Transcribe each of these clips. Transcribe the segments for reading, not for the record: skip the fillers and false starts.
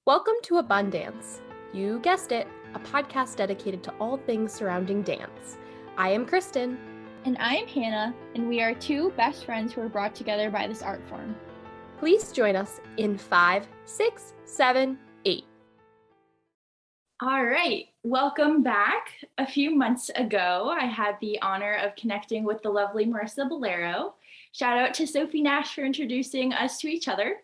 Welcome to Abundance. You guessed it, a podcast dedicated to all things surrounding dance. I am Kristen. And I am Hannah, and we are two best friends who are brought together by this art form. Please join us in 5, 6, 7, 8. All right, welcome back. A few months ago, I had the honor of connecting with the lovely Marisa Ballaro. Shout out to Sophie Nash for introducing us to each other.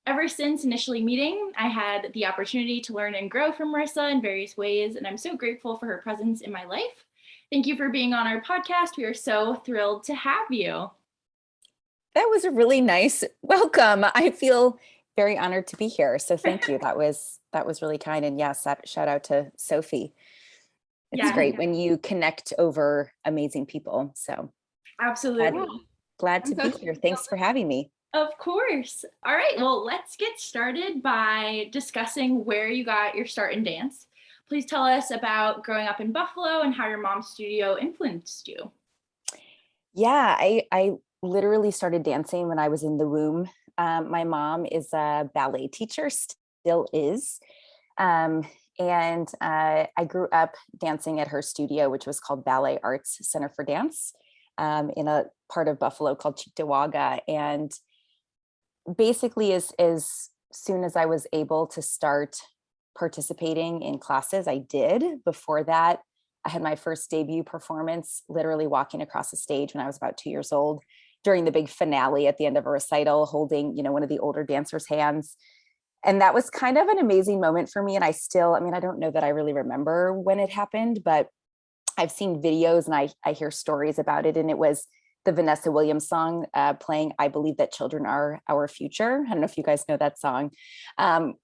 Ever since initially meeting, I had the opportunity to learn and grow from Marisa in various ways, and I'm so grateful for her presence in my life. Thank you for being on our podcast. We are so thrilled to have you. That was a really nice welcome. I feel very honored to be here. So thank you. That was really kind. And yes, shout out to Sophie. It's great when you connect over amazing people. So absolutely. Glad to be here. Thanks for having me. Of course. All right, well, let's get started by discussing where you got your start in dance. Please tell us about growing up in Buffalo and how your mom's studio influenced you. Yeah, I literally started dancing when I was in the womb. My mom is a ballet teacher, still is. And I grew up dancing at her studio, which was called Ballet Arts Center for Dance, in a part of Buffalo called Cheektowaga. And basically, as soon as I was able to start participating in classes, I did. Before that, I had my first debut performance, literally walking across the stage when I was about 2 years old during the big finale at the end of a recital, holding, one of the older dancers' hands. And that was kind of an amazing moment for me. And I don't know that I really remember when it happened, but I've seen videos and I hear stories about it. And it was the Vanessa Williams song playing, I Believe That Children Are Our Future. I don't know if you guys know that song.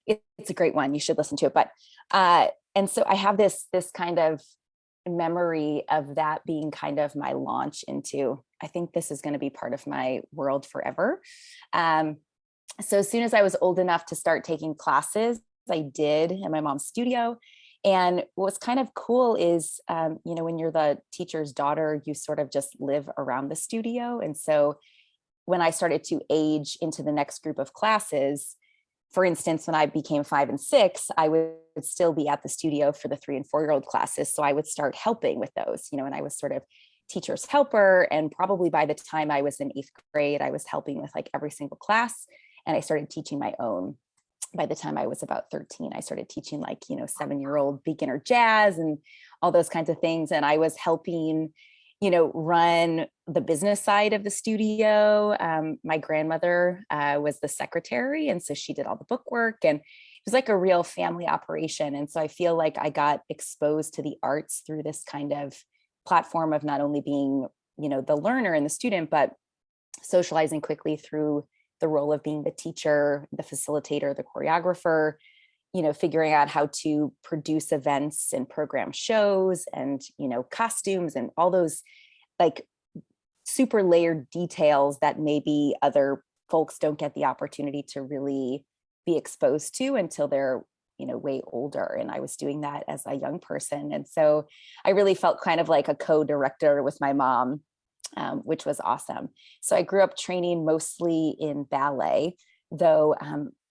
It's a great one. You should listen to it. But and so I have this kind of memory of that being kind of my launch into, I think this is going to be part of my world forever. So as soon as I was old enough to start taking classes, I did in my mom's studio. And what's kind of cool is, when you're the teacher's daughter, you sort of just live around the studio. And so when I started to age into the next group of classes, for instance, when I became 5 and 6, I would still be at the studio for the 3 and 4-year-old classes. So I would start helping with those, and I was sort of teacher's helper. And probably by the time I was in 8th grade, I was helping with like every single class. And I started teaching my own. By the time I was about 13, I started teaching 7-year-old beginner jazz and all those kinds of things. And I was helping, run the business side of the studio. My grandmother was the secretary. And so she did all the bookwork, and it was like a real family operation. And so I feel like I got exposed to the arts through this kind of platform of not only being, the learner and the student, but socializing quickly through the role of being the teacher, the facilitator, the choreographer, figuring out how to produce events and program shows and, costumes and all those like super layered details that maybe other folks don't get the opportunity to really be exposed to until they're, way older. And I was doing that as a young person. And so I really felt kind of like a co-director with my mom, which was awesome. So I grew up training mostly in ballet, though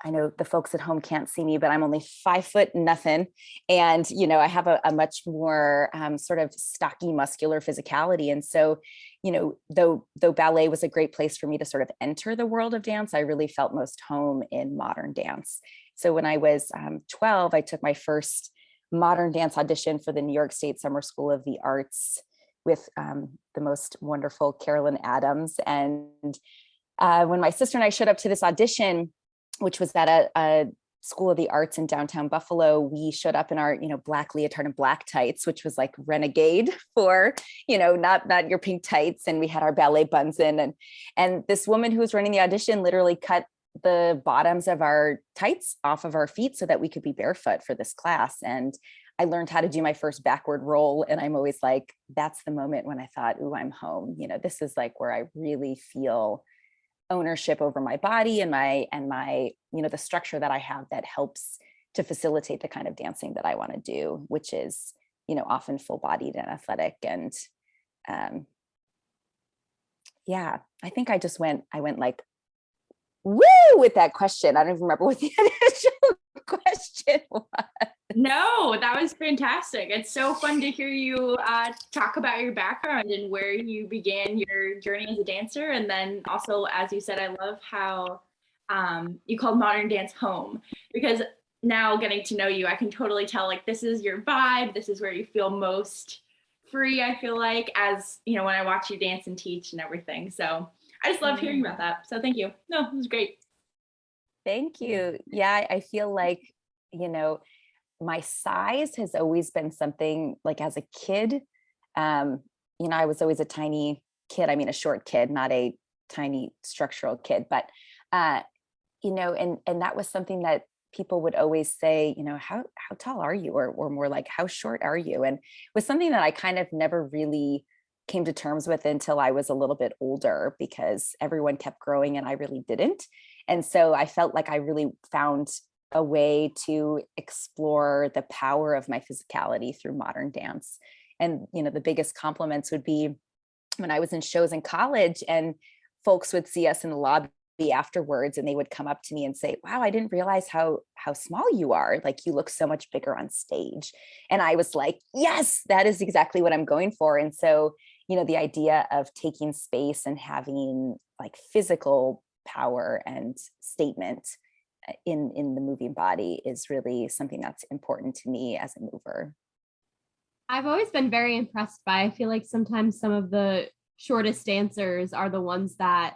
I know the folks at home can't see me, but I'm only 5 foot nothing. And, I have a much more sort of stocky, muscular physicality. And so, though ballet was a great place for me to sort of enter the world of dance, I really felt most home in modern dance. So when I was 12, I took my first modern dance audition for the New York State Summer School of the Arts with the most wonderful Carolyn Adams. And when my sister and I showed up to this audition, which was at a School of the Arts in downtown Buffalo, we showed up in our, black leotard and black tights, which was like renegade for, not your pink tights. And we had our ballet buns in, and this woman who was running the audition literally cut the bottoms of our tights off of our feet so that we could be barefoot for this class. And I learned how to do my first backward roll. And I'm always like, that's the moment when I thought, ooh, I'm home. This is like where I really feel ownership over my body and my, the structure that I have that helps to facilitate the kind of dancing that I want to do, which is, often full bodied and athletic. And I think I went like, woo, with that question. I don't even remember what the initial question it was. No, that was fantastic. It's so fun to hear you talk about your background and where you began your journey as a dancer. And then also, as you said, I love how you called modern dance home, because now getting to know you, I can totally tell like this is your vibe. This is where you feel most free, I feel like, as you know, when I watch you dance and teach and everything. So I just love hearing about that. So thank you. No, it was great. Thank you. Yeah, I feel like, you know, my size has always been something like as a kid. I was always a tiny kid. I mean, a short kid, not a tiny structural kid, but and that was something that people would always say, how tall are you? Or more like, how short are you? And it was something that I kind of never really came to terms with until I was a little bit older, because everyone kept growing and I really didn't. And so I felt like I really found a way to explore the power of my physicality through modern dance. And, the biggest compliments would be when I was in shows in college and folks would see us in the lobby afterwards and they would come up to me and say, wow, I didn't realize how small you are. Like, you look so much bigger on stage. And I was like, yes, that is exactly what I'm going for. And so, the idea of taking space and having like physical power and statement in the moving body is really something that's important to me as a mover. I've always been very impressed by, I feel like sometimes some of the shortest dancers are the ones that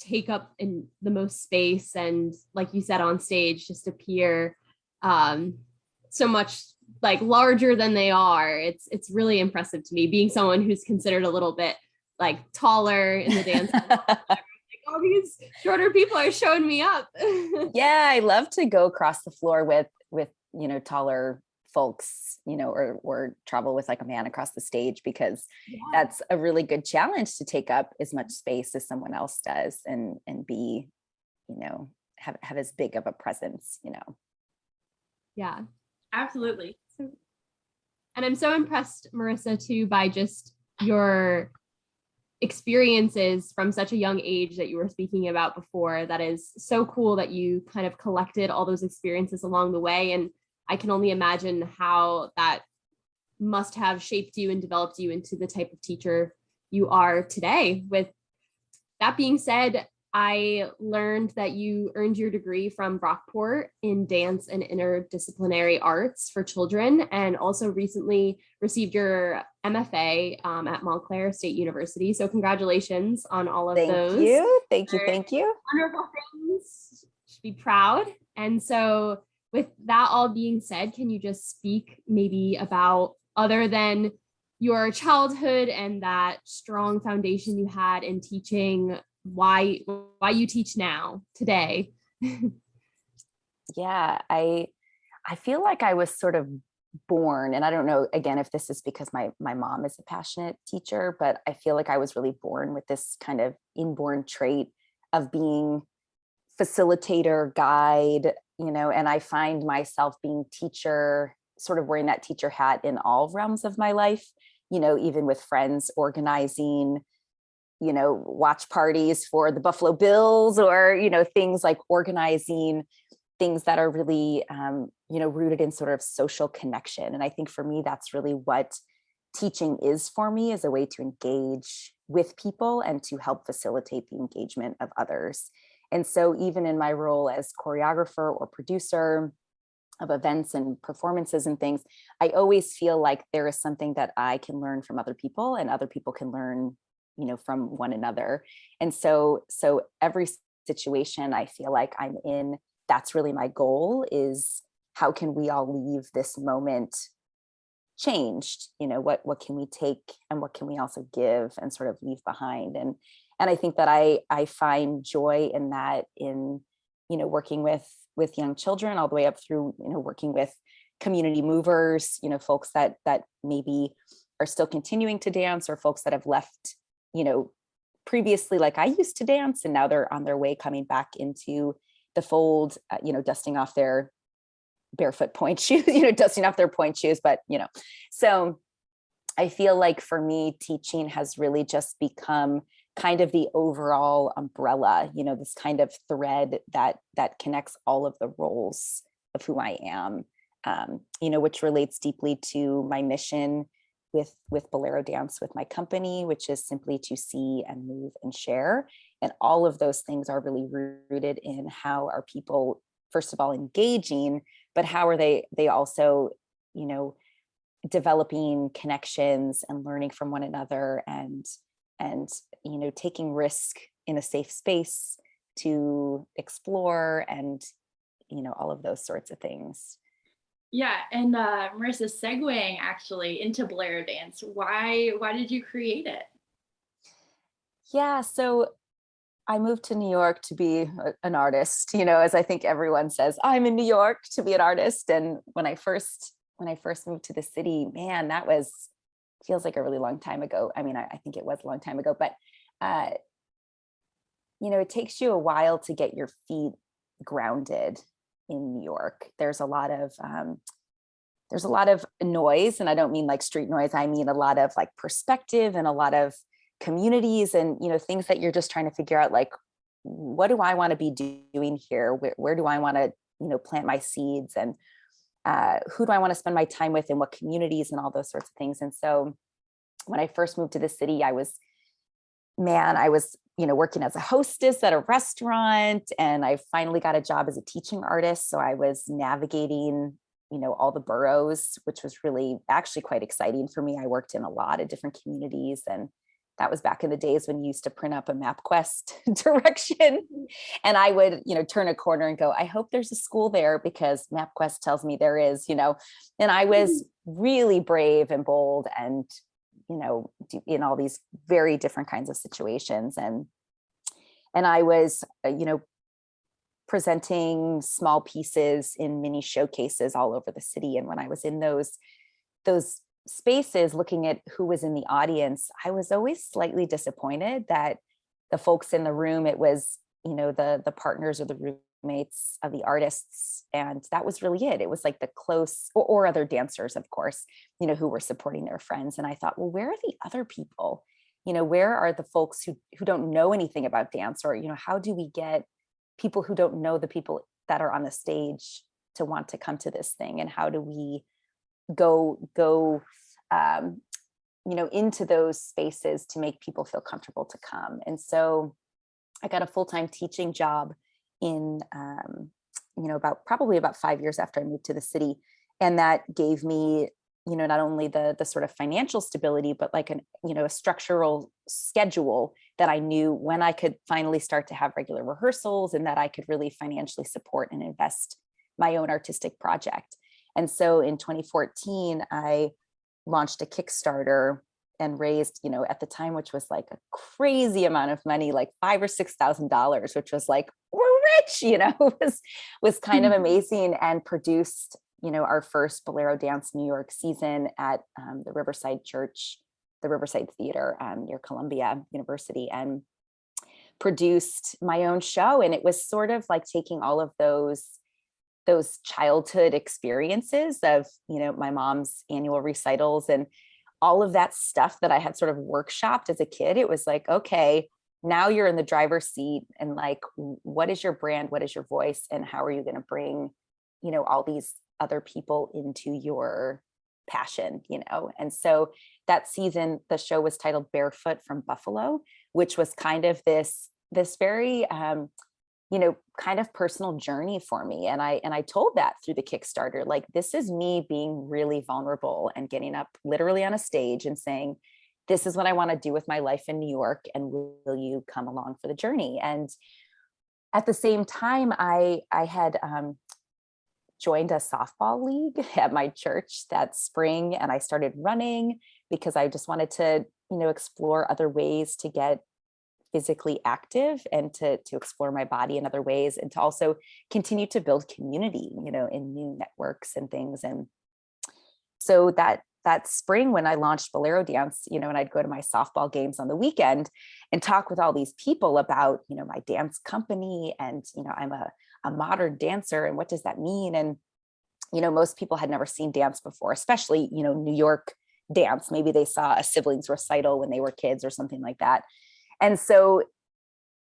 take up in the most space and, like you said, on stage just appear so much like larger than they are. It's really impressive to me, being someone who's considered a little bit like taller in the dance. All these shorter people are showing me up. Yeah, I love to go across the floor with taller folks, or travel with like a man across the stage, because that's a really good challenge to take up as much space as someone else does and be, have as big of a presence, Yeah, absolutely. And I'm so impressed, Marisa, too, by just your experiences from such a young age that you were speaking about before. That is so cool that you kind of collected all those experiences along the way. And I can only imagine how that must have shaped you and developed you into the type of teacher you are today. With that being said, I learned that you earned your degree from Brockport in dance and interdisciplinary arts for children, and also recently received your MFA at Montclair State University. So congratulations on all of those. Thank you. Wonderful things. Should be proud. And so with that all being said, can you just speak maybe about, other than your childhood and that strong foundation you had in teaching, why you teach now today? Yeah, I feel like I was sort of born, and I don't know, again, if this is because my mom is a passionate teacher, but I feel like I was really born with this kind of inborn trait of being facilitator, guide, and I find myself being teacher, sort of wearing that teacher hat in all realms of my life, even with friends organizing, watch parties for the Buffalo Bills, or, things like organizing things that are really, rooted in sort of social connection. And I think for me, that's really what teaching is for me, is a way to engage with people and to help facilitate the engagement of others. And so even in my role as choreographer or producer of events and performances and things, I always feel like there is something that I can learn from other people and other people can learn, from one another. And so every situation I feel like I'm in, that's really my goal, is how can we all leave this moment changed? What can we take and what can we also give and sort of leave behind? And I think that I find joy in that, in, working with young children all the way up through, working with community movers, folks that maybe are still continuing to dance, or folks that have left, previously, like I used to dance, and now they're on their way coming back into the fold, dusting off their barefoot point shoes, dusting off their point shoes. But, so I feel like for me, teaching has really just become kind of the overall umbrella, this kind of thread that connects all of the roles of who I am. which relates deeply to my mission with Ballaro Dance, with my company, which is simply to see and move and share. And all of those things are really rooted in how are people, first of all, engaging, but how are they also, developing connections and learning from one another, and taking risk in a safe space to explore, and all of those sorts of things. Yeah, and Marisa, segueing actually into Ballaro Dance, why did you create it? Yeah, so I moved to New York to be an artist, as I think everyone says, I'm in New York to be an artist. And when I first moved to the city, man, feels like a really long time ago. I mean, I think it was a long time ago, but it takes you a while to get your feet grounded in New York. There's a lot of noise, and I don't mean like street noise. I mean a lot of like perspective and a lot of communities and things that you're just trying to figure out, like, what do I want to be doing here? Where do I want to plant my seeds, and who do I want to spend my time with, and what communities, and all those sorts of things. And so when I first moved to the city, I was working as a hostess at a restaurant, and I finally got a job as a teaching artist. So I was navigating all the boroughs, which was really actually quite exciting for me. I worked in a lot of different communities, and that was back in the days when you used to print up a MapQuest direction, and I would, turn a corner and go, I hope there's a school there because MapQuest tells me there is, and I was really brave and bold, and, in all these very different kinds of situations. And I was, presenting small pieces in mini showcases all over the city. And when I was in those spaces looking at who was in the audience, I was always slightly disappointed that the folks in the room, it was, the partners or the roommates of the artists. And that was really it. It was like the close, or other dancers, of course, who were supporting their friends. And I thought, well, where are the other people? Where are the folks who don't know anything about dance? Or, how do we get people who don't know the people that are on the stage to want to come to this thing? And how do we go into those spaces to make people feel comfortable to come? And so I got a full-time teaching job in about 5 years after I moved to the city. And that gave me not only the sort of financial stability, but like a structural schedule that I knew when I could finally start to have regular rehearsals, and that I could really financially support and invest my own artistic project. And so in 2014, I launched a Kickstarter and raised, at the time, which was like a crazy amount of money, like $5,000 or $6,000, which was like, we're rich, was kind of amazing, and produced our first Ballaro Dance New York season at the Riverside Theater near Columbia University, and produced my own show. And it was sort of like taking all of those childhood experiences of, my mom's annual recitals and all of that stuff that I had sort of workshopped as a kid. It was like, okay, now you're in the driver's seat, and like, what is your brand? What is your voice? And how are you going to bring, all these other people into your passion, And so that season, the show was titled Barefoot from Buffalo, which was kind of this very, kind of personal journey for me. And I told that through the Kickstarter, like, this is me being really vulnerable and getting up literally on a stage and saying, this is what I want to do with my life in New York, and will you come along for the journey? And at the same time, I had joined a softball league at my church that spring, and I started running because I just wanted to, explore other ways to get physically active, and to explore my body in other ways, and to also continue to build community, in new networks and things. And so that spring, when I launched Ballaro Dance, and I'd go to my softball games on the weekend and talk with all these people about, my dance company, and, I'm a modern dancer, and what does that mean? And, most people had never seen dance before, especially, New York dance. Maybe they saw a siblings recital when they were kids or something like that. And so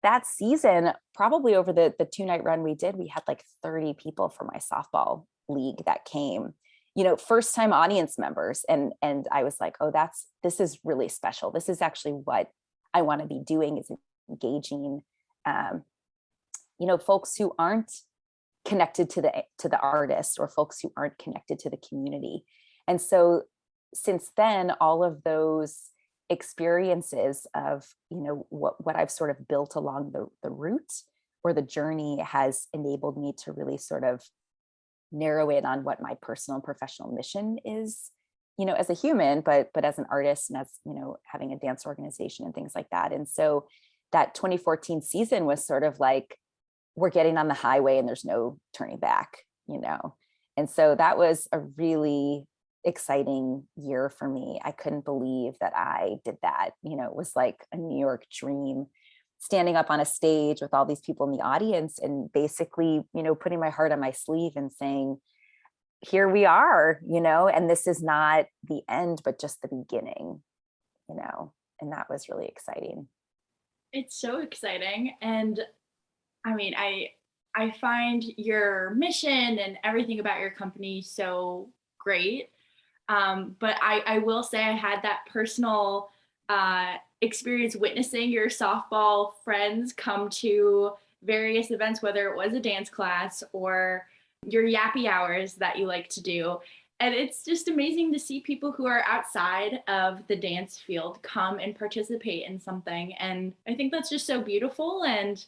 that season, probably over the 2-night run we did, we had like 30 people for my softball league that came, first time audience members. And I was like, oh, this is really special. This is actually what I want to be doing, is engaging, folks who aren't connected to the artist, or folks who aren't connected to the community. And so since then, all of those experiences of, what I've sort of built along the route or the journey has enabled me to really sort of narrow in on what my personal and professional mission is, as a human, but as an artist, and as, having a dance organization and things like that. And so that 2014 season was sort of like, we're getting on the highway and there's no turning back, And so that was a really exciting year for me. I couldn't believe that I did that. It was like a New York dream, standing up on a stage with all these people in the audience and basically, putting my heart on my sleeve and saying, here we are, and this is not the end, but just the beginning, and that was really exciting. It's so exciting. And I mean, I find your mission and everything about your company so great. But I will say I had that personal experience witnessing your softball friends come to various events, whether it was a dance class or your yappy hours that you like to do. And it's just amazing to see people who are outside of the dance field come and participate in something. And I think that's just so beautiful. And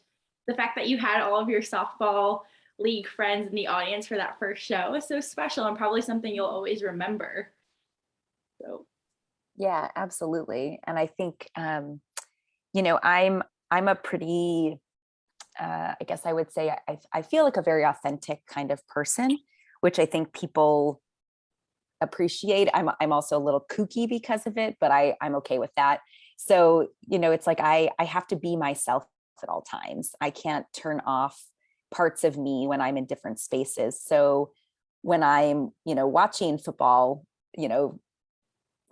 the fact that you had all of your softball league friends in the audience for that first show is so special, and probably something you'll always remember. So yeah, absolutely. And I think I'm a pretty I guess I would say I feel like a very authentic kind of person, which I think people appreciate. I'm also a little kooky because of it, but I'm okay with that. So, it's like I have to be myself at all times. I can't turn off parts of me when I'm in different spaces. So when I'm, watching football,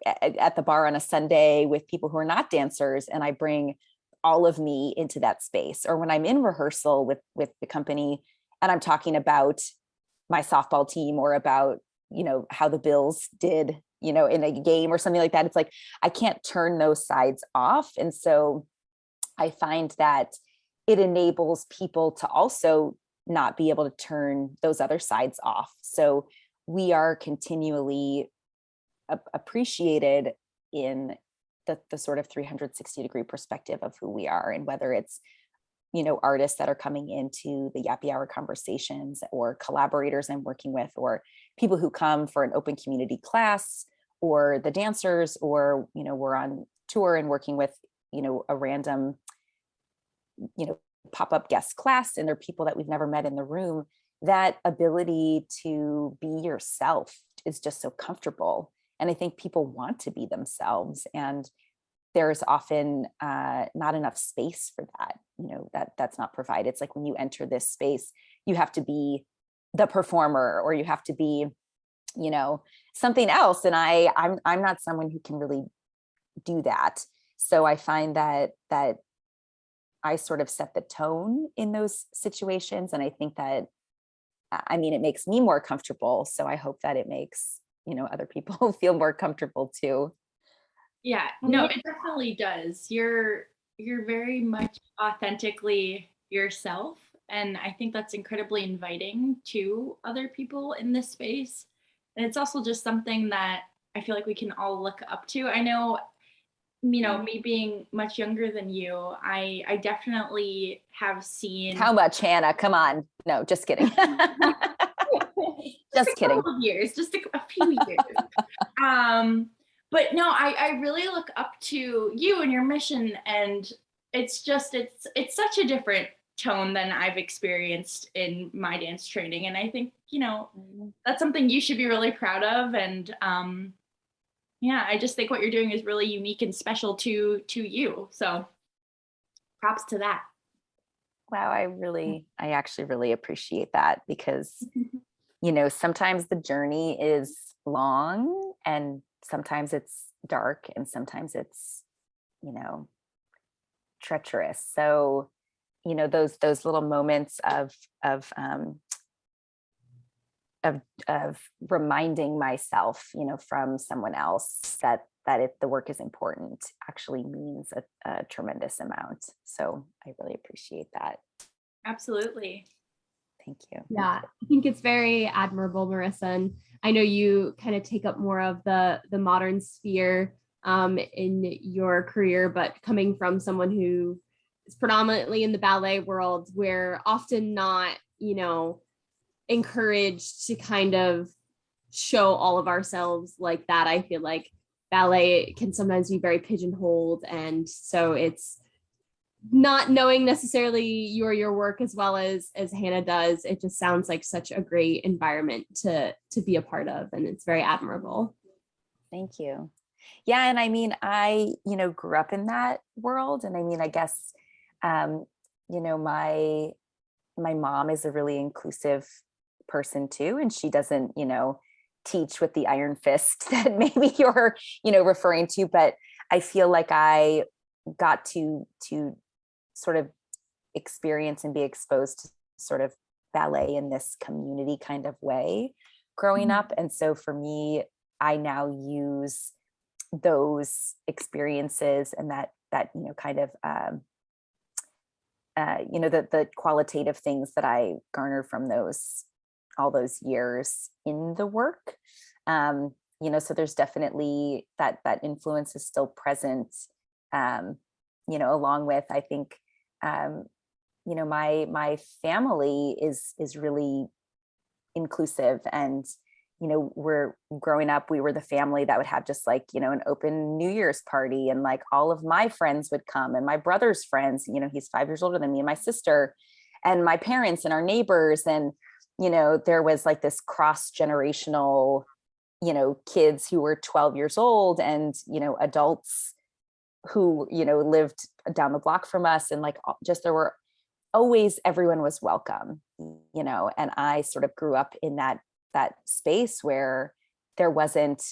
at the bar on a Sunday with people who are not dancers, and I bring all of me into that space, or when I'm in rehearsal with the company and I'm talking about my softball team, or about, how the Bills did, in a game or something like that. It's like, I can't turn those sides off. And so I find that it enables people to also not be able to turn those other sides off. So we are continually appreciated in the sort of 360-degree perspective of who we are, and whether it's, artists that are coming into the Yappy Hour conversations, or collaborators I'm working with, or people who come for an open community class, or the dancers, or, we're on tour and working with, a random, pop-up guest class, and they're people that we've never met in the room. That ability to be yourself is just so comfortable. And I think people want to be themselves, and there's often not enough space for that, that's not provided. It's like when you enter this space, you have to be the performer, or you have to be, something else. And I'm not someone who can really do that. So I find that I sort of set the tone in those situations. And I think that, it makes me more comfortable. So I hope that it makes, other people feel more comfortable too. yeah, no, it definitely does. You're very much authentically yourself. And I think that's incredibly inviting to other people in this space. And it's also just something that I feel like we can all look up to. I know, me being much younger than you, I definitely have seen. How much, Hannah? Come on. No, just kidding. Just kidding. A couple of years, just a few years. But no, I really look up to you and your mission, and it's such a different tone than I've experienced in my dance training. And I think, that's something you should be really proud of. And yeah, I just think what you're doing is really unique and special to you. So props to that. Wow, I actually really appreciate that, because, sometimes the journey is long, and sometimes it's dark, and sometimes it's, treacherous. So, those little moments of of reminding myself, from someone else that the work is important actually means a tremendous amount. So I really appreciate that. Absolutely. Thank you. Yeah, I think it's very admirable, Marisa. And I know you kind of take up more of the modern sphere in your career, but coming from someone who is predominantly in the ballet world, we're often not, encouraged to kind of show all of ourselves like that. I feel like ballet can sometimes be very pigeonholed. And so it's not knowing necessarily your work as well as Hannah does. It just sounds like such a great environment to be a part of. And it's very admirable. Thank you. Yeah. And I mean, I, grew up in that world. And I mean, I guess, my mom is a really inclusive person too. And she doesn't, teach with the iron fist that maybe you're, referring to, but I feel like I got to sort of experience and be exposed to sort of ballet in this community kind of way growing up. And so for me, I now use those experiences and that kind of the qualitative things that I garnered from all those years in the work. So there's definitely that influence is still present, along with, I think, my family is really inclusive. And we're growing up, we were the family that would have just like an open New Year's party, and like all of my friends would come, and my brother's friends, he's 5 years older than me, and my sister and my parents and our neighbors. And there was like this cross-generational kids who were 12 years old, and adults who lived down the block from us, and like just there were always, everyone was welcome, and I sort of grew up in that space where there wasn't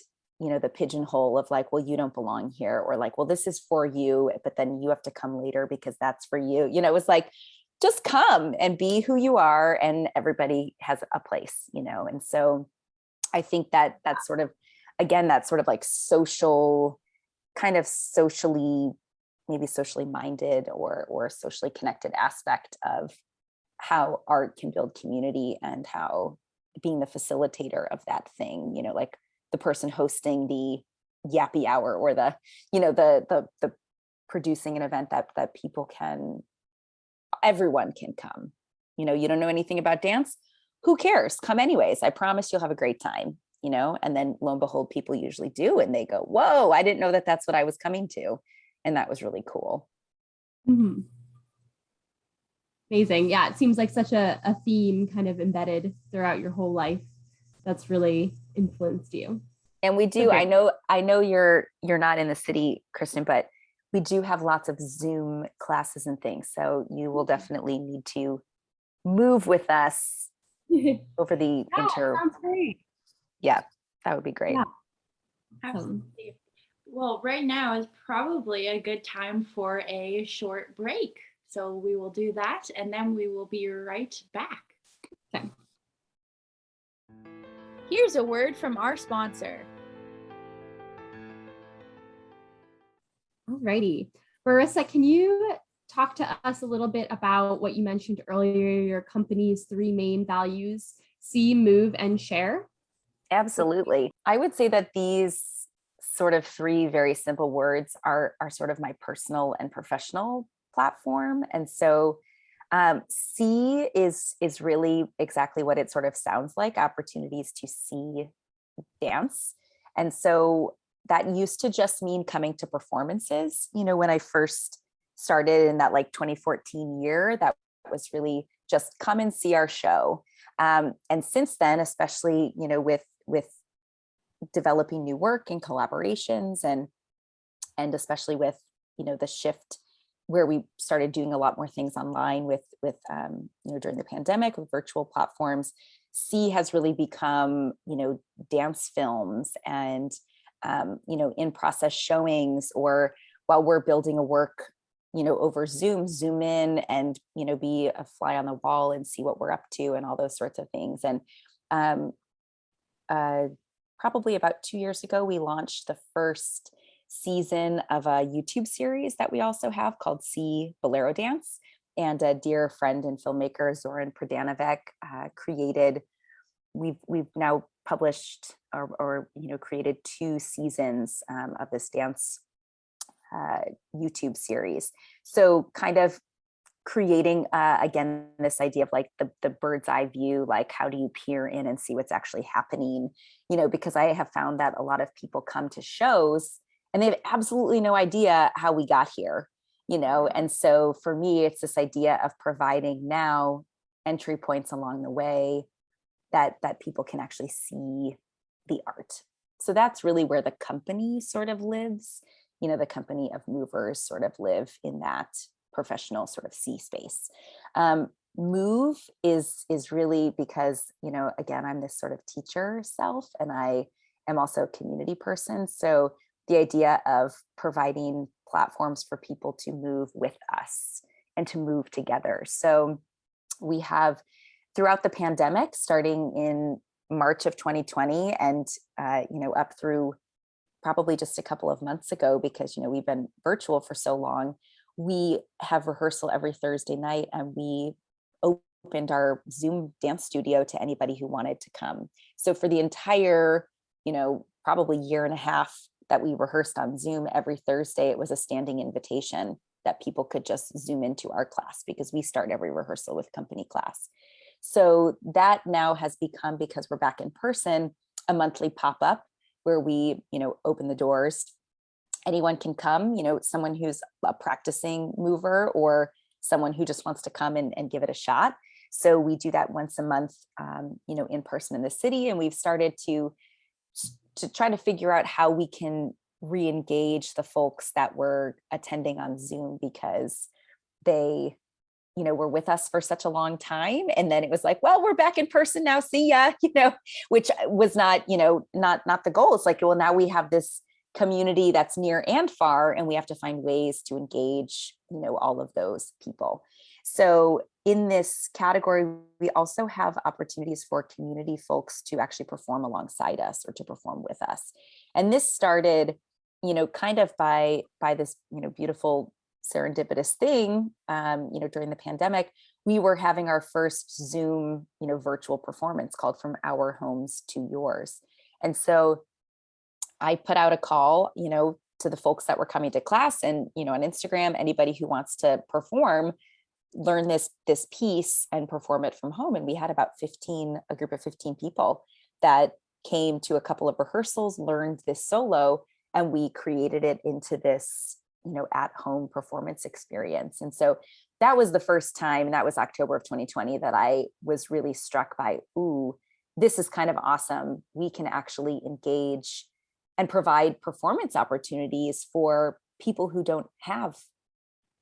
the pigeonhole of like, well, you don't belong here, or like, well, this is for you, but then you have to come later because that's for you. It was like, just come and be who you are, and everybody has a place, and so I think that's sort of, again, that sort of like social, kind of maybe socially minded or socially connected aspect of how art can build community, and how being the facilitator of that thing, like the person hosting the yappy hour, or the producing an event that people everyone can come. You don't know anything about dance, who cares? Come anyways. I promise you'll have a great time, and then lo and behold, people usually do. And they go, whoa, I didn't know that that's what I was coming to. And that was really cool. Mm-hmm. Amazing. Yeah, it seems like such a theme kind of embedded throughout your whole life that's really influenced you. And we do, I know you're not in the city, Kristen, but we do have lots of Zoom classes and things. So you will definitely need to move with us over the Sounds great. Yeah, that would be great. Yeah. Absolutely. Well, right now is probably a good time for a short break. So we will do that, and then we will be right back. Okay. Here's a word from our sponsor. Alrighty. Marisa, can you talk to us a little bit about what you mentioned earlier, your company's 3 main values: see, move, and share? Absolutely. I would say that these sort of 3 very simple words are sort of my personal and professional platform. And so see is really exactly what it sort of sounds like: opportunities to see dance. And so that used to just mean coming to performances. When I first started in that like 2014 year, that was really just come and see our show. And since then, especially, with developing new work and collaborations, and especially with, the shift where we started doing a lot more things online with during the pandemic with virtual platforms, C has really become, dance films and, in process showings, or while we're building a work, over Zoom in and, be a fly on the wall and see what we're up to and all those sorts of things. And probably about 2 years ago, we launched the first season of a YouTube series that we also have called See Ballaro Dance. And a dear friend and filmmaker, Zoran Pradanovic, created, we've now published or created 2 seasons of this dance YouTube series. So kind of creating again this idea of like the bird's eye view, like how do you peer in and see what's actually happening, because I have found that a lot of people come to shows and they have absolutely no idea how we got here, and so for me it's this idea of providing now entry points along the way that people can actually see the art. So that's really where the company sort of lives, the company of movers sort of live in that professional sort of C space. Move is really because, again, I'm this sort of teacher self, and I am also a community person. So the idea of providing platforms for people to move with us and to move together. So we have, throughout the pandemic, starting in March of 2020 and, up through probably just a couple of months ago, because, we've been virtual for so long, we have rehearsal every Thursday night, and we opened our Zoom dance studio to anybody who wanted to come. So for the entire, probably year and a half that we rehearsed on Zoom every Thursday, it was a standing invitation that people could just Zoom into our class, because we start every rehearsal with company class. So that now has become, because we're back in person, a monthly pop-up where we, open the doors. Anyone can come, someone who's a practicing mover or someone who just wants to come and give it a shot. So we do that once a month, in person in the city. And we've started to try to figure out how we can re-engage the folks that were attending on Zoom, because they, were with us for such a long time. And then it was like, well, we're back in person now, see ya, which was not, not the goal. It's like, well, now we have this community that's near and far, and we have to find ways to engage, all of those people. So in this category, we also have opportunities for community folks to actually perform alongside us or to perform with us. And this started, kind of by this, beautiful serendipitous thing, during the pandemic. We were having our first Zoom, virtual performance called From Our Homes to Yours. And so I put out a call, to the folks that were coming to class, and, on Instagram, anybody who wants to perform, learn this piece and perform it from home. And we had about a group of 15 people that came to a couple of rehearsals, learned this solo, and we created it into this, at home performance experience. And so that was the first time, and that was October of 2020, that I was really struck by, ooh, this is kind of awesome. We can actually engage and provide performance opportunities for people who don't have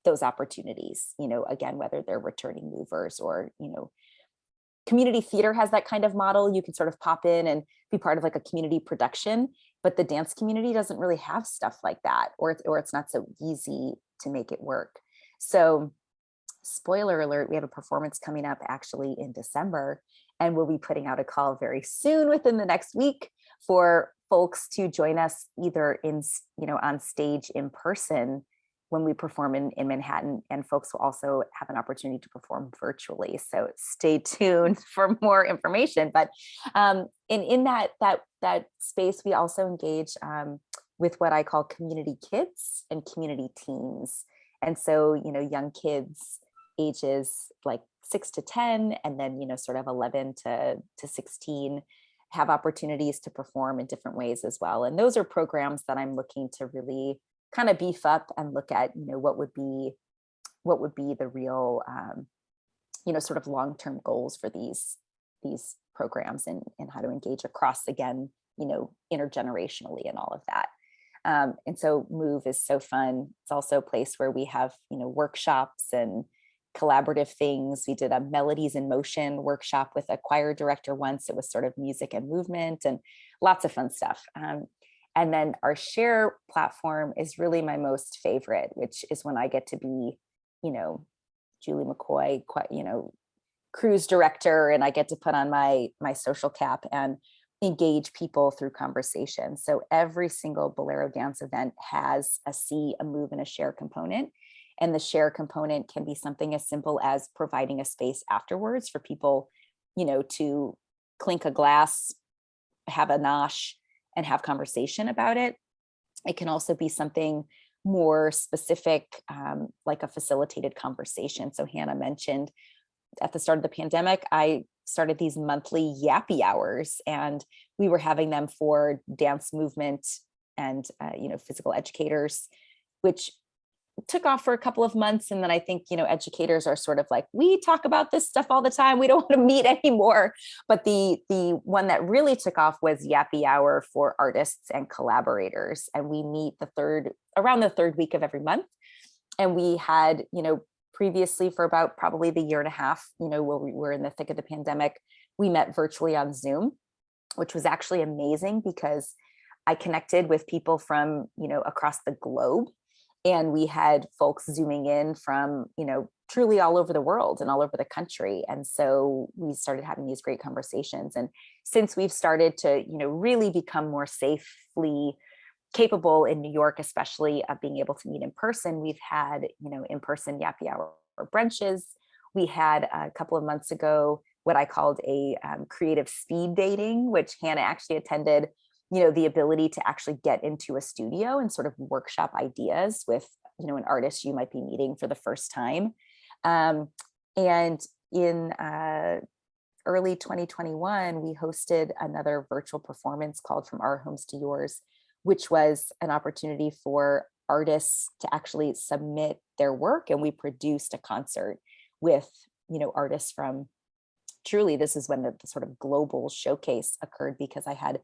those opportunities, again, whether they're returning movers or, community theater has that kind of model. You can sort of pop in and be part of like a community production, but the dance community doesn't really have stuff like that, or it's not so easy to make it work. So spoiler alert, we have a performance coming up actually in December, and we'll be putting out a call very soon within the next week for folks to join us either in, on stage in person when we perform in Manhattan, and folks will also have an opportunity to perform virtually. So stay tuned for more information. But in that space, we also engage with what I call community kids and community teens. And so, young kids ages like 6 to 10, and then, sort of 11 to 16 have opportunities to perform in different ways as well. And those are programs that I'm looking to really kind of beef up and look at, what would be the real, sort of long-term goals for these programs, and how to engage across, again, intergenerationally and all of that. And so Move is so fun. It's also a place where we have, workshops and collaborative things. We did a Melodies in Motion workshop with a choir director once. It was sort of music and movement and lots of fun stuff. And then our share platform is really my most favorite, which is when I get to be, Julie McCoy, cruise director, and I get to put on my social cap and engage people through conversation. So every single Ballaro dance event has a see, a move, and a share component. And the share component can be something as simple as providing a space afterwards for people, to clink a glass, have a nosh, and have conversation about it. It can also be something more specific, like a facilitated conversation. So Hannah mentioned at the start of the pandemic, I started these monthly yappy hours, and we were having them for dance movement and, physical educators, which took off for a couple of months. And then I think, educators are sort of like, we talk about this stuff all the time, we don't want to meet anymore. But the one that really took off was Yappy Hour for artists and collaborators. And we meet around the third week of every month. And we had, previously for about probably the year and a half, while we were in the thick of the pandemic, we met virtually on Zoom, which was actually amazing because I connected with people from, across the globe. And we had folks zooming in from, truly all over the world and all over the country. And so we started having these great conversations. And since we've started to, really become more safely capable in New York, especially of being able to meet in person, we've had, in-person yappy hour brunches. We had a couple of months ago what I called a creative speed dating, which Hannah actually attended. The ability to actually get into a studio and sort of workshop ideas with, an artist you might be meeting for the first time. And in early 2021, we hosted another virtual performance called From Our Homes to Yours, which was an opportunity for artists to actually submit their work. And we produced a concert with, artists from, truly, this is when the sort of global showcase occurred, because I had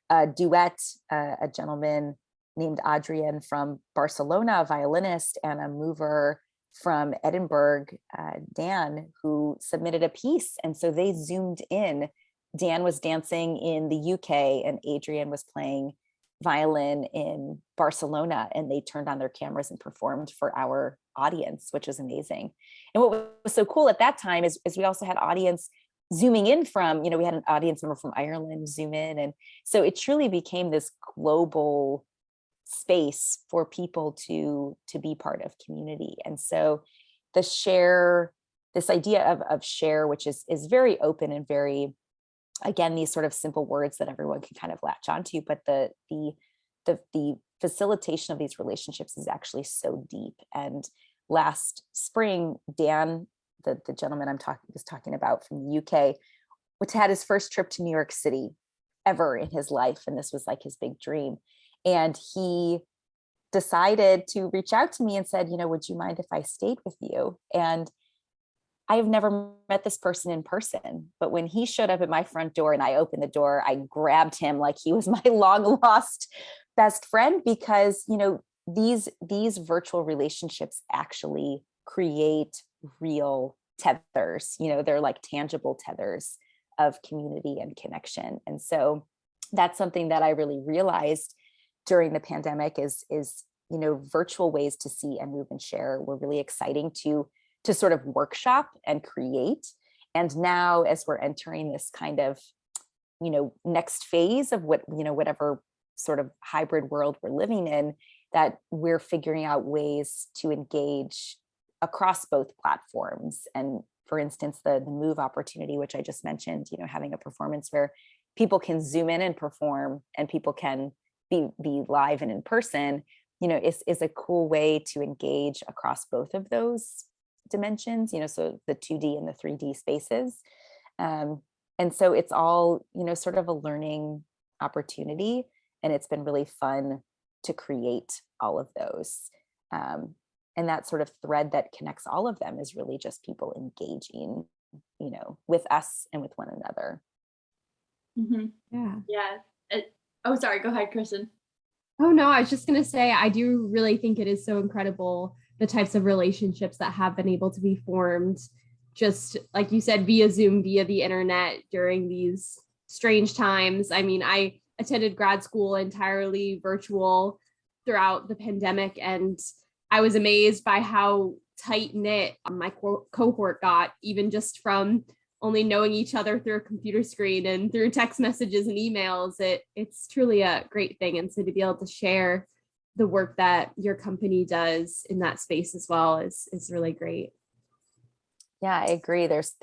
a duet, a gentleman named Adrian from Barcelona, a violinist, and a mover from Edinburgh, Dan, who submitted a piece. And so they zoomed in. Dan was dancing in the UK and Adrian was playing violin in Barcelona, and they turned on their cameras and performed for our audience, which was amazing. And what was so cool at that time is we also had audience zooming in from, we had an audience member from Ireland zoom in. And so it truly became this global space for people to be part of community. And so this idea of share, which is very open and very, again, these sort of simple words that everyone can kind of latch onto, but the facilitation of these relationships is actually so deep. And last spring, Dan, the gentleman was talking about from the UK, which had his first trip to New York City ever in his life. And this was like his big dream. And he decided to reach out to me and said, would you mind if I stayed with you? And I have never met this person in person, but when he showed up at my front door and I opened the door, I grabbed him like he was my long lost best friend, because, these virtual relationships actually create real tethers, they're like tangible tethers of community and connection. And so that's something that I really realized during the pandemic is, virtual ways to see and move and share were really exciting to sort of workshop and create. And now as we're entering this kind of, next phase of whatever sort of hybrid world we're living in, that we're figuring out ways to engage across both platforms. And for instance, the move opportunity, which I just mentioned, having a performance where people can zoom in and perform and people can be live and in person, is a cool way to engage across both of those dimensions, so the 2D and the 3D spaces. And so it's all, sort of a learning opportunity. And it's been really fun to create all of those. And that sort of thread that connects all of them is really just people engaging, with us and with one another. Mm-hmm. Yeah. Oh, sorry. Go ahead, Kristen. Oh, no, I was just going to say, I do really think it is so incredible, the types of relationships that have been able to be formed, just like you said, via Zoom, via the internet during these strange times. I mean, I attended grad school entirely virtual throughout the pandemic, and I was amazed by how tight knit my cohort got, even just from only knowing each other through a computer screen and through text messages and emails, it's truly a great thing. And so to be able to share the work that your company does in that space as well is really great. Yeah, I agree. There's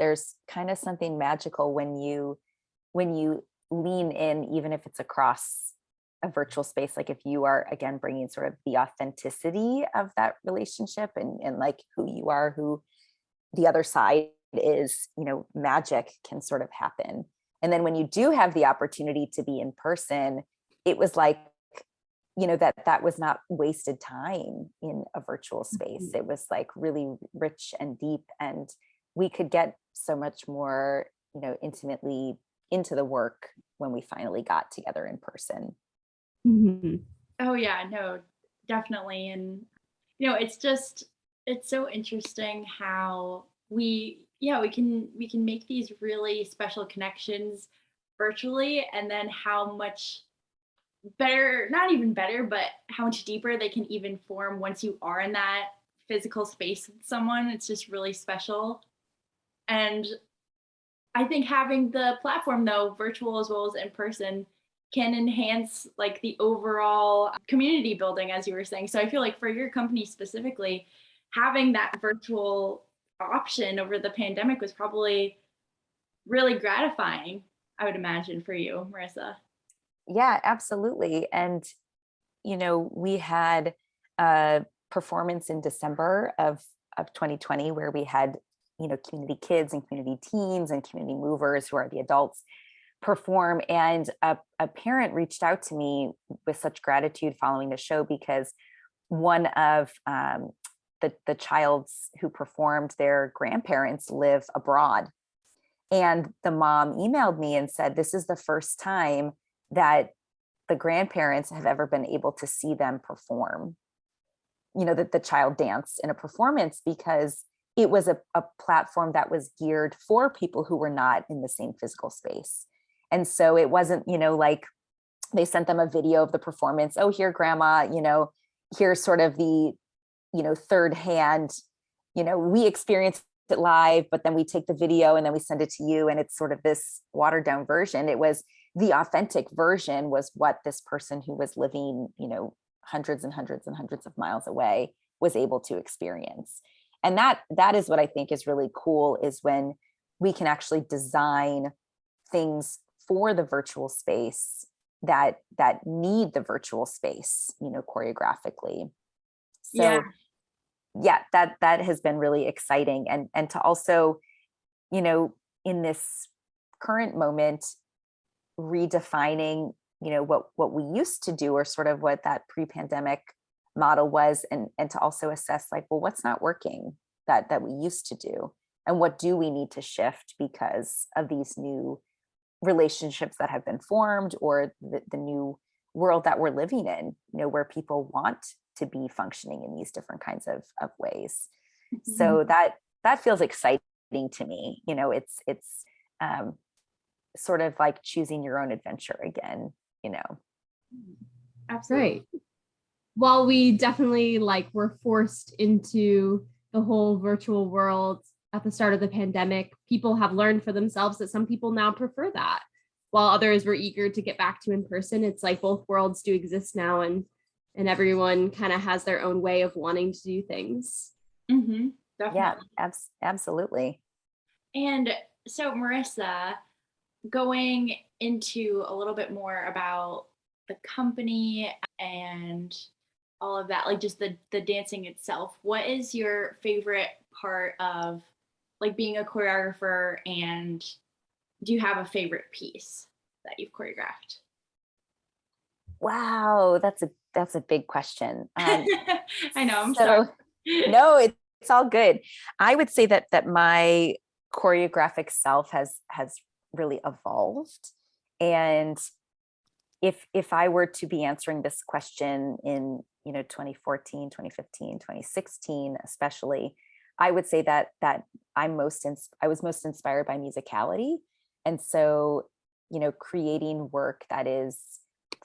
kind of something magical when you lean in, even if it's across a virtual space. Like if you are, again, bringing sort of the authenticity of that relationship and like who you are, who the other side is, magic can sort of happen. And then when you do have the opportunity to be in person, it was like, that was not wasted time in a virtual space. It was like really rich and deep, and we could get so much more, intimately into the work when we finally got together in person. Mm-hmm. Oh yeah, no, definitely. And it's so interesting how we can make these really special connections virtually, and then how much better, not even better, but how much deeper they can even form once you are in that physical space with someone. It's just really special. And I think having the platform, though, virtual as well as in person, can enhance like the overall community building, as you were saying. So I feel like for your company specifically, having that virtual option over the pandemic was probably really gratifying, I would imagine, for you, Marisa. Yeah, absolutely. And, we had a performance in December of 2020 where we had, community kids and community teens and community movers, who are the adults, perform. And a parent reached out to me with such gratitude following the show, because one of the childs who performed, their grandparents live abroad. And the mom emailed me and said, this is the first time that the grandparents have ever been able to see them perform, that the child dance in a performance, because it was a platform that was geared for people who were not in the same physical space. And so it wasn't, like they sent them a video of the performance. Oh, here, grandma, here's sort of the, third hand, we experienced it live, but then we take the video and then we send it to you. And it's sort of this watered down version. It was the authentic version, was what this person who was living, hundreds and hundreds and hundreds of miles away was able to experience. And that is what I think is really cool, is when we can actually design things for the virtual space that need the virtual space, choreographically. So yeah, that has been really exciting. And to also, in this current moment, redefining, what we used to do, or sort of what that pre-pandemic model was, and to also assess like, well, what's not working that we used to do, and what do we need to shift because of these new relationships that have been formed, or the new world that we're living in, where people want to be functioning in these different kinds of ways. Mm-hmm. So that feels exciting to me. It's sort of like choosing your own adventure again, Absolutely. Right. While we definitely were forced into the whole virtual world at the start of the pandemic, people have learned for themselves that some people now prefer that, while others were eager to get back to in person. It's like both worlds do exist now, and everyone kind of has their own way of wanting to do things. Mm-hmm, definitely. Yeah, absolutely. And so, Marisa, going into a little bit more about the company and all of that, like just the dancing itself, what is your favorite part of like being a choreographer, and do you have a favorite piece that you've choreographed? Wow, that's a big question. I know, I'm sorry. No, it's all good. I would say that my choreographic self has really evolved. And if I were to be answering this question in 2014, 2015, 2016, especially, I would say that I was most inspired by musicality. And so, creating work that is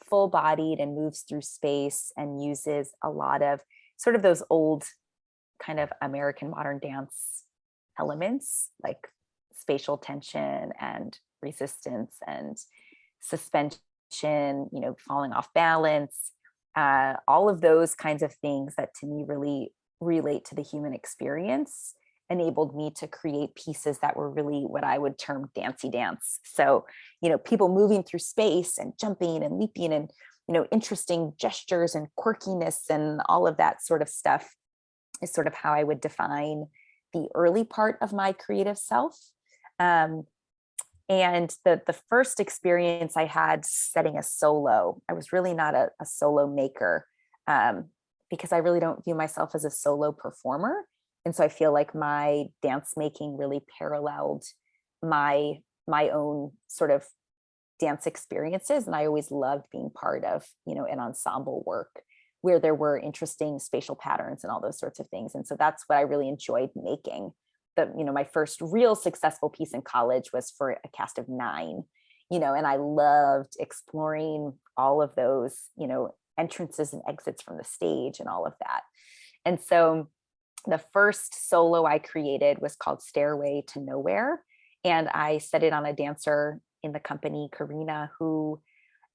full-bodied and moves through space and uses a lot of sort of those old kind of American modern dance elements, like spatial tension and resistance and suspension, falling off balance, all of those kinds of things that to me really relate to the human experience enabled me to create pieces that were really what I would term dancey dance. So, people moving through space and jumping and leaping and, interesting gestures and quirkiness and all of that sort of stuff is sort of how I would define the early part of my creative self. And the first experience I had setting a solo, I was really not a solo maker, because I really don't view myself as a solo performer. And so I feel like my dance making really paralleled my own sort of dance experiences. And I always loved being part of, an ensemble work where there were interesting spatial patterns and all those sorts of things. And so that's what I really enjoyed making. My first real successful piece in college was for a cast of 9, and I loved exploring all of those, entrances and exits from the stage and all of that. And so the first solo I created was called Stairway to Nowhere. And I set it on a dancer in the company, Karina, who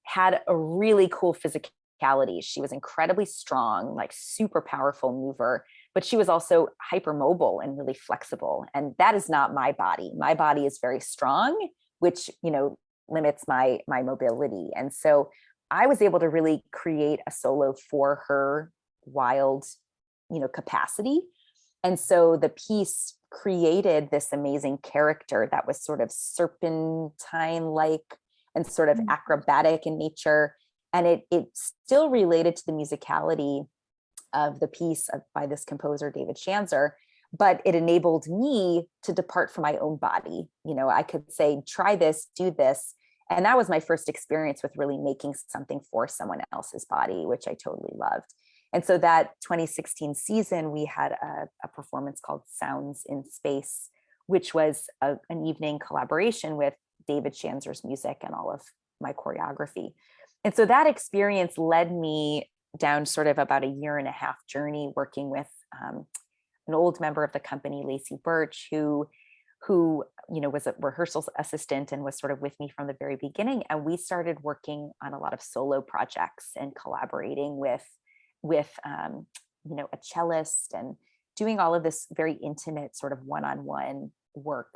had a really cool physicality. She was incredibly strong, like super powerful mover, but she was also hypermobile and really flexible. And that is not my body. My body is very strong, which, limits my mobility. And so I was able to really create a solo for her wild, capacity. And so the piece created this amazing character that was sort of serpentine-like and sort of acrobatic in nature. And it still related to the musicality of the piece by this composer, David Shanzer, but it enabled me to depart from my own body. I could say, try this, do this. And that was my first experience with really making something for someone else's body, which I totally loved. And so that 2016 season, we had a performance called Sounds in Space, which was an evening collaboration with David Shanzer's music and all of my choreography. And so that experience led me down sort of about a 1.5-year journey working with an old member of the company, Lacey Birch, who was a rehearsal assistant and was sort of with me from the very beginning. And we started working on a lot of solo projects and collaborating with a cellist and doing all of this very intimate sort of one-on-one work.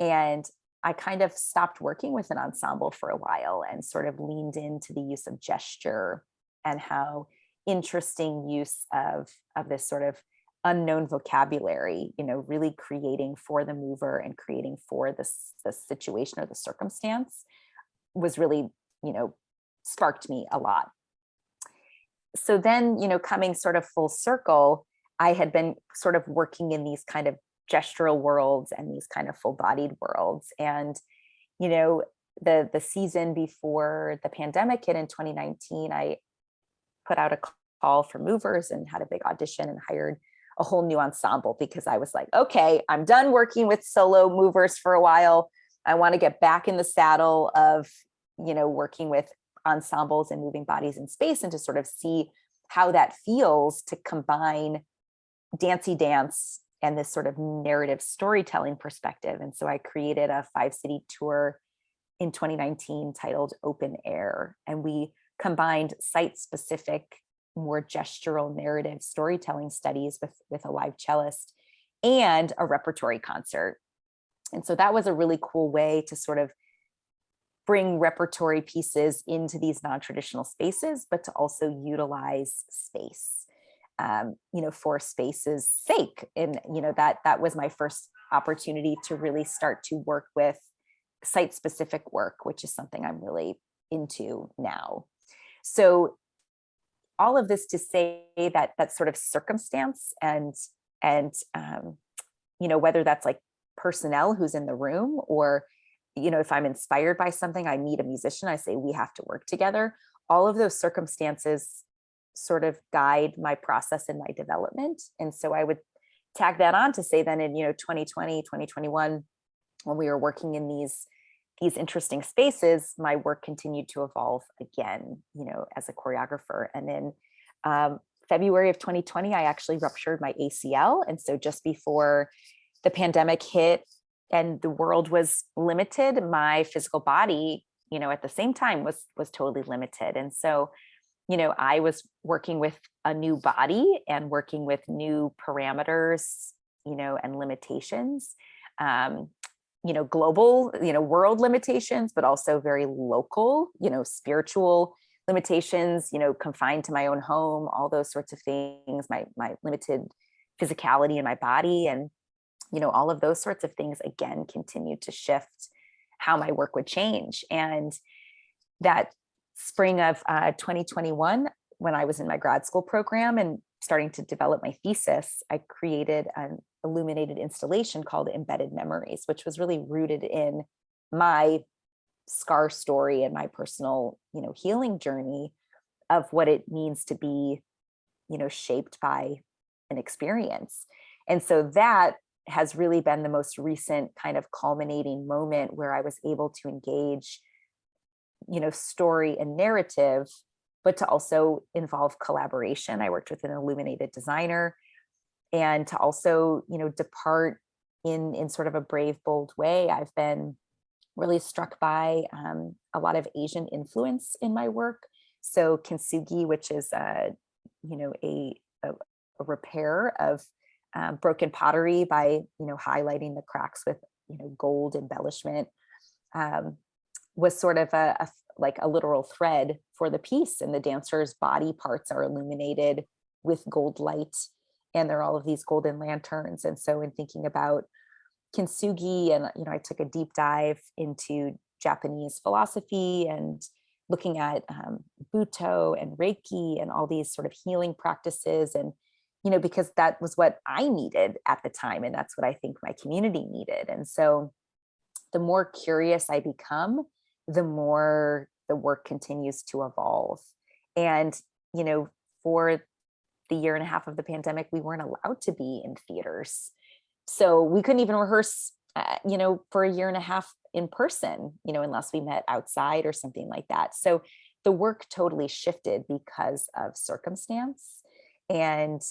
And I kind of stopped working with an ensemble for a while and sort of leaned into the use of gesture and how interesting use of this sort of unknown vocabulary, really creating for the mover and creating for the situation or the circumstance was really, sparked me a lot. So then, coming sort of full circle, I had been sort of working in these kind of gestural worlds and these kind of full-bodied worlds. And, the season before the pandemic hit in 2019, I put out a call for movers and had a big audition and hired a whole new ensemble because I was like, okay, I'm done working with solo movers for a while. I want to get back in the saddle of, working with ensembles and moving bodies in space and to sort of see how that feels to combine dancey dance and this sort of narrative storytelling perspective. And so I created a 5-city tour in 2019 titled Open Air. And we combined site-specific, more gestural narrative storytelling studies with a live cellist and a repertory concert. And so that was a really cool way to sort of bring repertory pieces into these non-traditional spaces, but to also utilize space, for space's sake. And, that was my first opportunity to really start to work with site-specific work, which is something I'm really into now. So all of this to say that sort of circumstance and whether that's like personnel who's in the room or, if I'm inspired by something, I meet a musician, I say, we have to work together. All of those circumstances sort of guide my process and my development. And so I would tag that on to say then in, 2020, 2021, when we were working in these interesting spaces, my work continued to evolve again, as a choreographer. And in February of 2020, I actually ruptured my ACL. And so just before the pandemic hit, and the world was limited. My physical body, you know, at the same time was totally limited. And so, you know, I was working with a new body and working with new parameters, you know, and limitations, you know, global, you know, world limitations, but also very local, you know, spiritual limitations, you know, confined to my own home, all those sorts of things, my limited physicality in my body. And, you know, all of those sorts of things, again, continued to shift how my work would change. And that spring of 2021, when I was in my grad school program and starting to develop my thesis, I created an illuminated installation called Embedded Memories, which was really rooted in my scar story and my personal, you know, healing journey of what it means to be, you know, shaped by an experience. And so that has really been the most recent kind of culminating moment where I was able to engage, you know, story and narrative, but to also involve collaboration. I worked with an illuminated designer, and to also, you know, depart in sort of a brave, bold way. I've been really struck by a lot of Asian influence in my work. So kintsugi, which is you know, a repair of broken pottery by, you know, highlighting the cracks with, you know, gold embellishment, was sort of like a literal thread for the piece. And the dancers' body parts are illuminated with gold light, and there are all of these golden lanterns. And so in thinking about kintsugi, and, you know, I took a deep dive into Japanese philosophy and looking at Buto and Reiki and all these sort of healing practices. And, you know, because that was what I needed at the time. And that's what I think my community needed. And so the more curious I become, the more the work continues to evolve. And, you know, for the year and a half of the pandemic, we weren't allowed to be in theaters. So we couldn't even rehearse, you know, for a year and a half in person, you know, unless we met outside or something like that. So the work totally shifted because of circumstance. And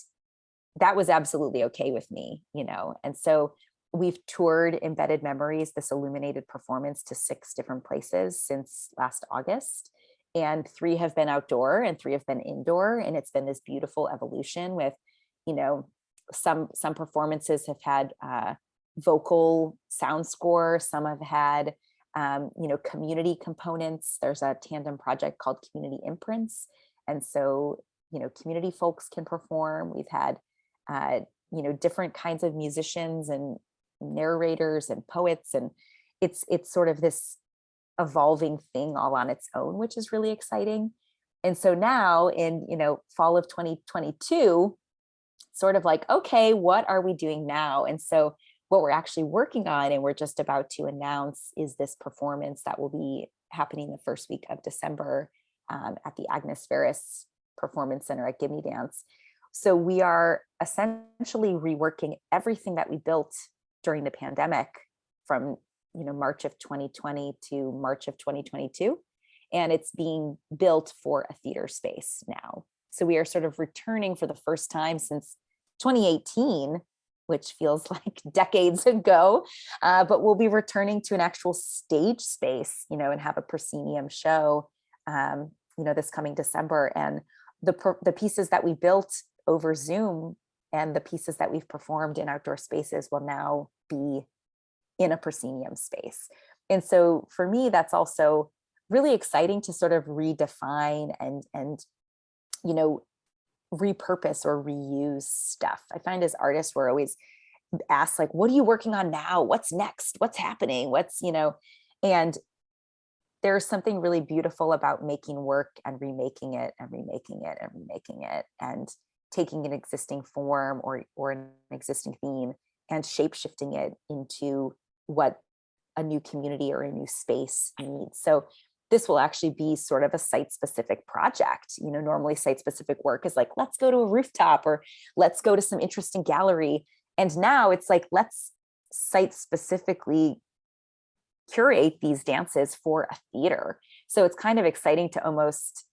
that was absolutely okay with me, you know. And so we've toured Embedded Memories, this illuminated performance, to 6 different places since last August. And 3 have been outdoor and 3 have been indoor. And it's been this beautiful evolution with, you know, some performances have had vocal sound score, some have had, you know, community components. There's a tandem project called Community Imprints. And so, you know, community folks can perform. We've had, you know, different kinds of musicians and narrators and poets. And it's sort of this evolving thing all on its own, which is really exciting. And so now in, you know, fall of 2022, sort of like, okay, what are we doing now? And so what we're actually working on, and we're just about to announce, is this performance that will be happening the first week of December at the Agnes Ferris Performance Center at Gimme Dance. So we are essentially reworking everything that we built during the pandemic from, you know, March of 2020 to March of 2022. And it's being built for a theater space now. So we are sort of returning for the first time since 2018, which feels like decades ago, but we'll be returning to an actual stage space, you know, and have a proscenium show, you know, this coming December. And the pieces that we built over Zoom and the pieces that we've performed in outdoor spaces will now be in a proscenium space. And so for me, that's also really exciting to sort of redefine and you know, repurpose or reuse stuff. I find as artists, we're always asked, like, what are you working on now? What's next? What's happening? What's, you know, and there's something really beautiful about making work and remaking it and remaking it and remaking it, and taking an existing form or an existing theme and shape shifting it into what a new community or a new space needs. So this will actually be sort of a site-specific project. You know, normally site-specific work is like, let's go to a rooftop or let's go to some interesting gallery. And now it's like, let's site-specifically curate these dances for a theater. So it's kind of exciting to almost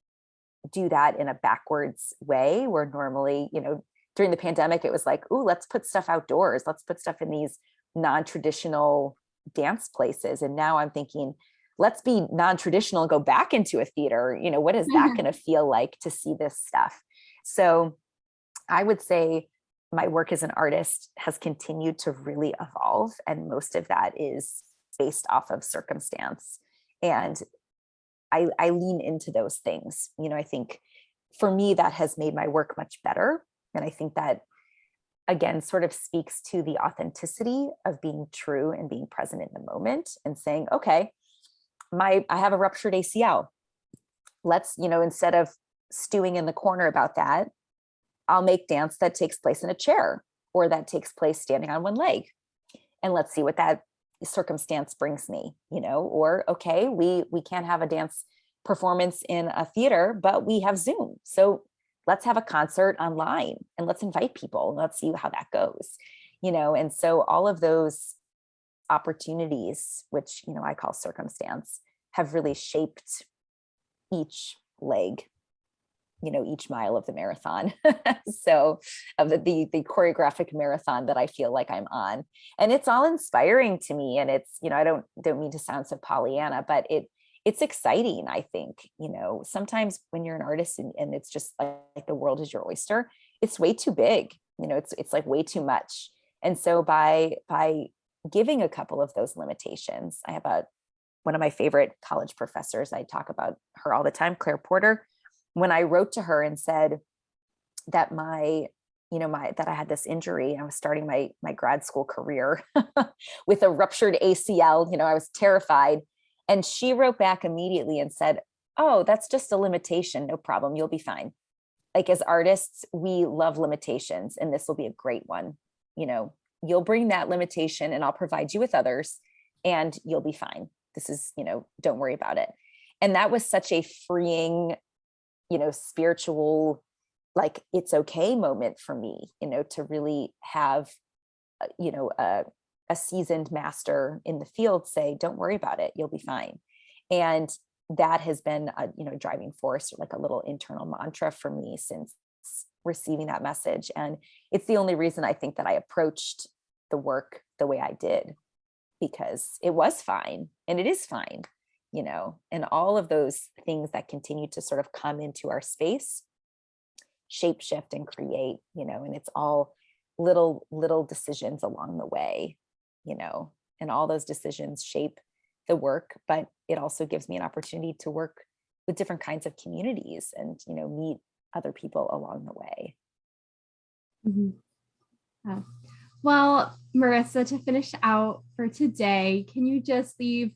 do that in a backwards way, where normally, you know, during the pandemic, it was like, ooh, let's put stuff outdoors. Let's put stuff in these non-traditional dance places. And now I'm thinking, let's be non-traditional and go back into a theater. What is that going to feel like to see this stuff? So I would say my work as an artist has continued to really evolve. And most of that is based off of circumstance. And I lean into those things. I think for me, that has made my work much better. And I think that, again, sort of speaks to the authenticity of being true and being present in the moment and saying, okay, I have a ruptured ACL. Let's, instead of stewing in the corner about that, I'll make dance that takes place in a chair or that takes place standing on one leg. And let's see what that circumstance brings me, or, okay, we can't have a dance performance in a theater, but we have Zoom. So let's have a concert online and let's invite people. Let's see how that goes, and so all of those opportunities, which, I call circumstance, have really shaped each leg, each mile of the marathon. So of the choreographic marathon that I feel like I'm on, and it's all inspiring to me. And it's, I don't mean to sound so Pollyanna, but it's exciting. I think, sometimes when you're an artist and it's just like the world is your oyster, it's way too big, it's like way too much. And so by giving a couple of those limitations, I have one of my favorite college professors, I talk about her all the time, Claire Porter. When I wrote to her and said that that I had this injury, I was starting my grad school career with a ruptured ACL, I was terrified. And she wrote back immediately and said, oh, that's just a limitation. No problem. You'll be fine. Like, as artists, we love limitations, and this will be a great one. You'll bring that limitation and I'll provide you with others and you'll be fine. This is, don't worry about it. And that was such a freeing, spiritual, like, it's okay moment for me, to really have, a seasoned master in the field say, don't worry about it, you'll be fine. And that has been a, driving force, or like a little internal mantra for me since receiving that message. And it's the only reason I think that I approached the work the way I did, because it was fine and it is fine, and all of those things that continue to sort of come into our space, shape shift and create, and it's all little decisions along the way, and all those decisions shape the work, but it also gives me an opportunity to work with different kinds of communities and, meet other people along the way. Mm-hmm. Well, Marisa, to finish out for today, can you just leave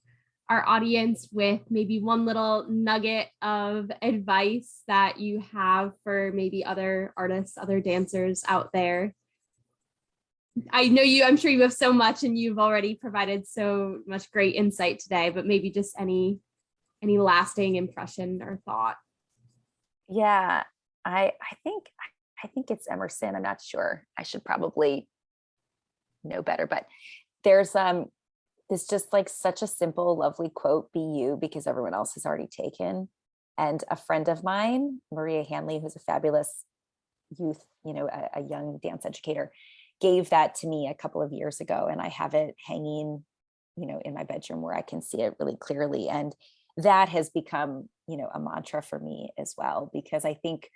our audience with maybe one little nugget of advice that you have for maybe other artists, other dancers out there? I'm sure you have so much and you've already provided so much great insight today, but maybe just any lasting impression or thought. Yeah, I think it's Emerson. I'm not sure. I should probably know better, but there's it's just like such a simple, lovely quote: be you, because everyone else has already taken. And a friend of mine, Maria Hanley, who's a fabulous youth, a young dance educator, gave that to me a couple of years ago. And I have it hanging, in my bedroom where I can see it really clearly. And that has become, a mantra for me as well, because I think,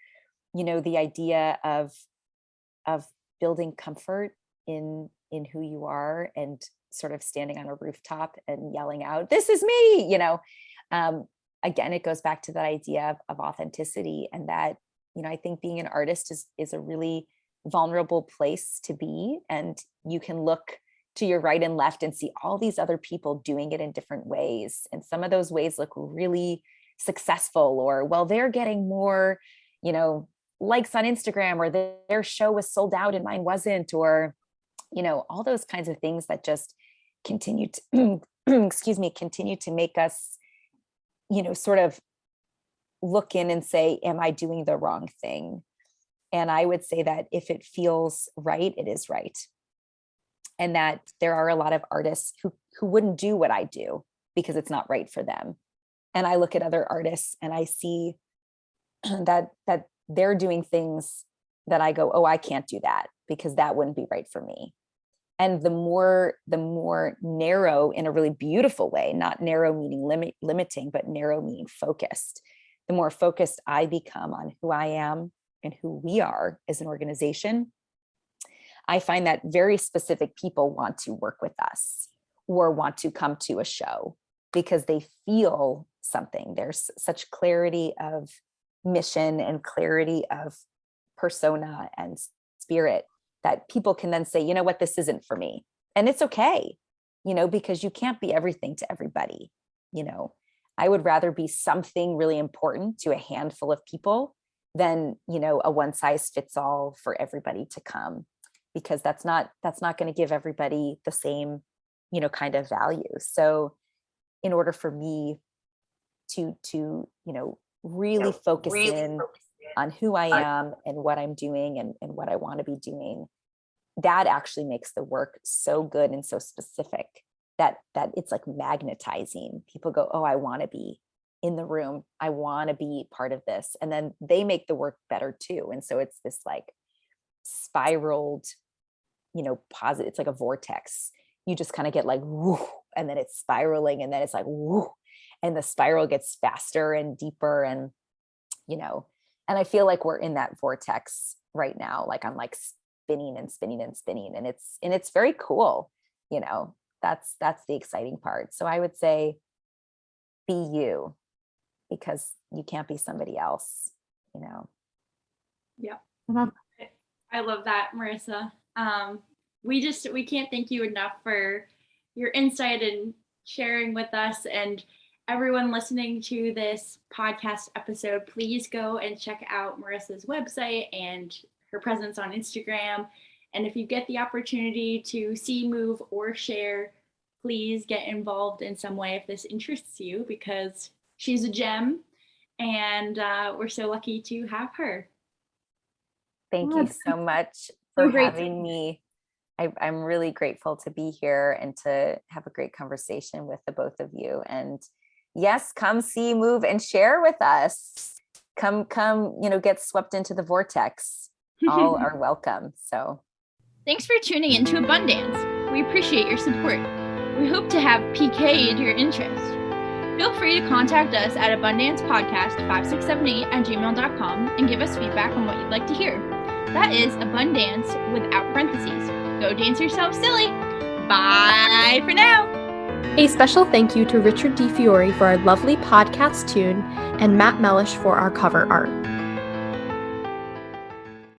the idea of building comfort in who you are and sort of standing on a rooftop and yelling out, "This is me," again, it goes back to that idea of authenticity, and that, I think being an artist is a really vulnerable place to be. And you can look to your right and left and see all these other people doing it in different ways. And some of those ways look really successful, or, well, they're getting more, likes on Instagram, or their show was sold out and mine wasn't, or, all those kinds of things that just continue to, continue to make us, sort of look in and say, am I doing the wrong thing? And I would say that if it feels right, it is right. And that there are a lot of artists who wouldn't do what I do because it's not right for them. And I look at other artists and I see that they're doing things that I go, oh, I can't do that because that wouldn't be right for me. And the more narrow, in a really beautiful way, not narrow meaning limiting, but narrow meaning focused, the more focused I become on who I am and who we are as an organization, I find that very specific people want to work with us or want to come to a show because they feel something. There's such clarity of mission and clarity of persona and spirit that people can then say, you know what, this isn't for me. And it's okay, because you can't be everything to everybody. I would rather be something really important to a handful of people than, a one size fits all for everybody to come, because that's not going to give everybody the same, kind of value. So in order for me to really focus in on who I am and what I'm doing and what I want to be doing, that actually makes the work so good and so specific that it's like magnetizing. People go, oh, I want to be in the room. I want to be part of this. And then they make the work better too. And so it's this like spiraled, positive, it's like a vortex. You just kind of get like, whoo, and then it's spiraling, and then it's like, whoo, and the spiral gets faster and deeper. And, and I feel like we're in that vortex right now. Like I'm like spinning and spinning and spinning. And it's very cool. That's the exciting part. So I would say, be you, because you can't be somebody else, Yeah. I love that, Marisa. We can't thank you enough for your insight and sharing with us. And everyone listening to this podcast episode, please go and check out Marisa's website and her presence on Instagram. And if you get the opportunity to see, move, or share, please get involved in some way if this interests you, because she's a gem and we're so lucky to have her. Thank you so much for having me. I'm really grateful to be here and to have a great conversation with the both of you. And yes, come see, move, and share with us. Come, get swept into the vortex. All are welcome. So thanks for tuning into Abundance. We appreciate your support. We hope to have PK'd your interest. Feel free to contact us at abundancepodcast5678@gmail.com and give us feedback on what you'd like to hear. That is abundance without parentheses. Go dance yourself silly. Bye for now. A special thank you to Richard DiFiore for our lovely podcast tune and Matt Mellish for our cover art.